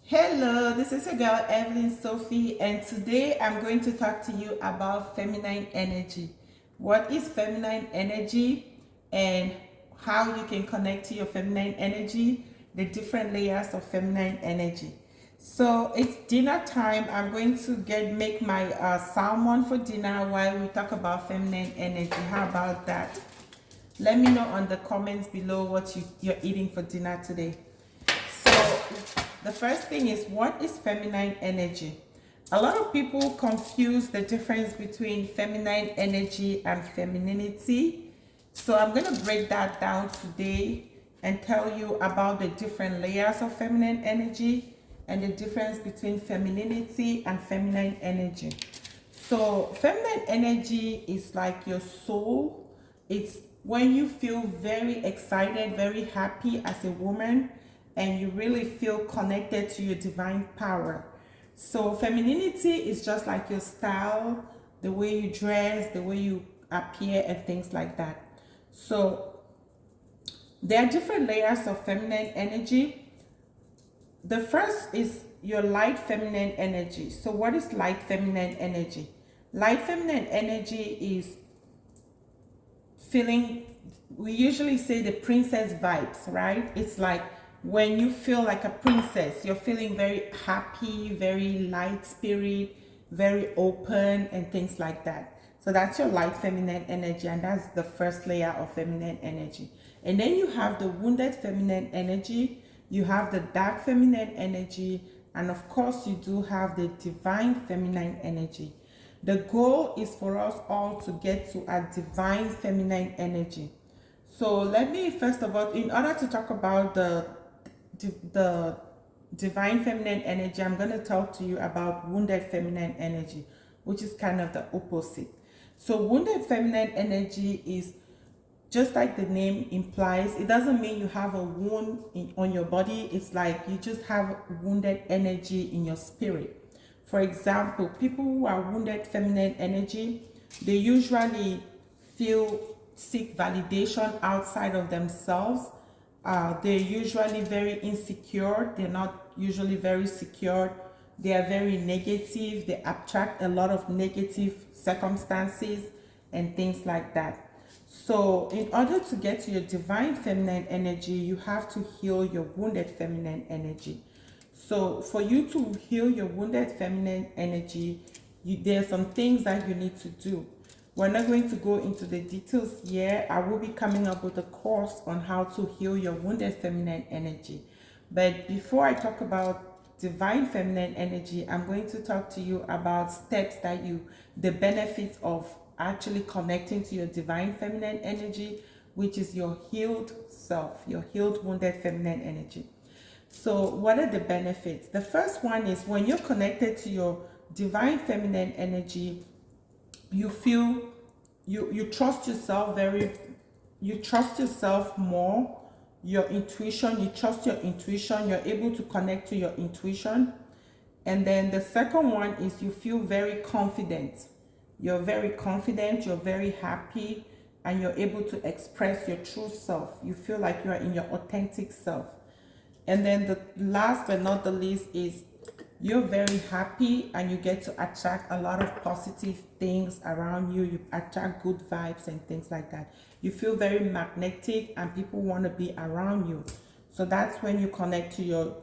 Hello, this is your girl Evelyn Sophie, and today I'm going to talk to you about feminine energy. What is feminine energy and how you can connect to your feminine energy, the different layers of feminine energy. So it's dinner time. I'm going to make my salmon for dinner while we talk about feminine energy. How about that? Let me know on the comments below what you're eating for dinner today. So the first thing is, what is feminine energy? A lot of people confuse the difference between feminine energy and femininity. So I'm going to break that down today and tell you about the different layers of feminine energy and the difference between femininity and feminine energy. So feminine energy is like your soul. It's when you feel very excited, very happy as a woman, and you really feel connected to your divine power. So femininity is just like your style, the way you dress, the way you appear, and things like that. So there are different layers of feminine energy. The first is your light feminine energy. So what is light feminine energy? Light feminine energy is feeling, we usually say the princess vibes, right? It's like when you feel like a princess, you're feeling very happy, very light spirit, very open, and things like that. So that's your light feminine energy, and that's the first layer of feminine energy. And then you have the wounded feminine energy, you have the dark feminine energy, and of course you do have the divine feminine energy. The goal is for us all to get to a divine feminine energy. So let me first of all, in order to talk about the divine feminine energy, I'm going to talk to you about wounded feminine energy, which is kind of the opposite. So wounded feminine energy is just like the name implies. It doesn't mean you have a wound on your body. It's like you just have wounded energy in your spirit. For example, people who are wounded feminine energy, they usually seek validation outside of themselves. They're usually very insecure. They're not usually very secure. They are very negative. They attract a lot of negative circumstances and things like that. So in order to get to your divine feminine energy, you have to heal your wounded feminine energy. So for you to heal your wounded feminine energy, there are some things that you need to do. We're not going to go into the details here. I will be coming up with a course on how to heal your wounded feminine energy. But before I talk about divine feminine energy, I'm going to talk to you about steps the benefits of actually connecting to your divine feminine energy, which is your healed self, your healed wounded feminine energy. So what are the benefits? The first one is when you're connected to your divine feminine energy, you feel you trust yourself you trust yourself more, your intuition, you trust your intuition, you're able to connect to your intuition. And then the second one is you feel very confident. You're very confident, you're very happy, and you're able to express your true self. You feel like you're in your authentic self. And then the last but not the least is you're very happy and you get to attract a lot of positive things around you. You attract good vibes and things like that. You feel very magnetic and people want to be around you. So that's when you connect to your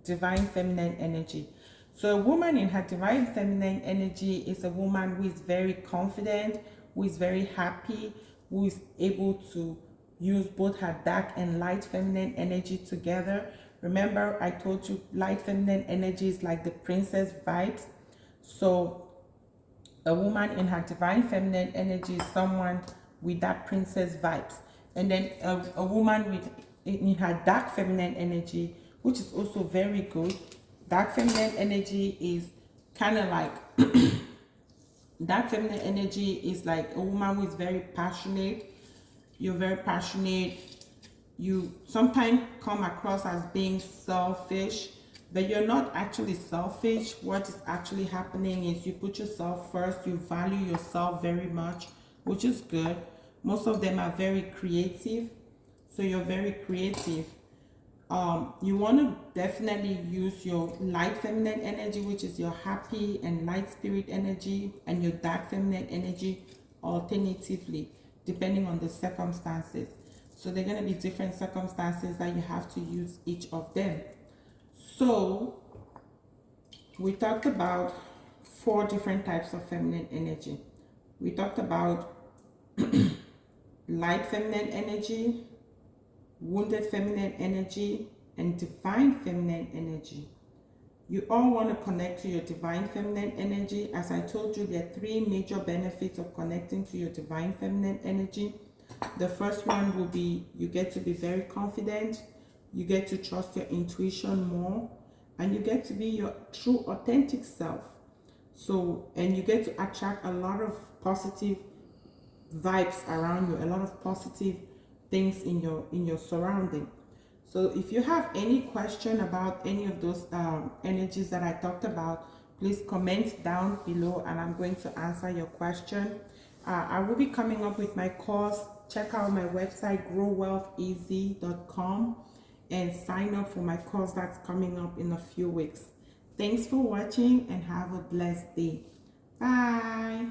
divine feminine energy. So a woman in her divine feminine energy is a woman who is very confident, who is very happy, who is able to use both her dark and light feminine energy together. Remember, I told you light feminine energy is like the princess vibes. So a woman in her divine feminine energy is someone with that princess vibes. And then a woman in her dark feminine energy, which is also very good. Dark feminine energy is kind of like dark feminine energy is like a woman who is very passionate. You're very passionate. You sometimes come across as being selfish, but you're not actually selfish. What is actually happening is you put yourself first, you value yourself very much, which is good. Most of them are very creative, so you're very creative. You want to definitely use your light feminine energy, which is your happy and light spirit energy, and your dark feminine energy alternatively, depending on the circumstances. So they're going to be different circumstances that you have to use each of them. So we talked about 4 different types of feminine energy. We talked about light feminine energy, wounded feminine energy, and divine feminine energy. You all want to connect to your divine feminine energy. As I told you, there are 3 major benefits of connecting to your divine feminine energy. The first one will be you get to be very confident, you get to trust your intuition more, and you get to be your true authentic self. So, and you get to attract a lot of positive vibes around you, a lot of positive things in your surrounding. So if you have any question about any of those energies that I talked about, please comment down below and I'm going to answer your question. I will be coming up with my course. Check out my website, growwealtheasy.com, and sign up for my course that's coming up in a few weeks. Thanks for watching and have a blessed day. Bye.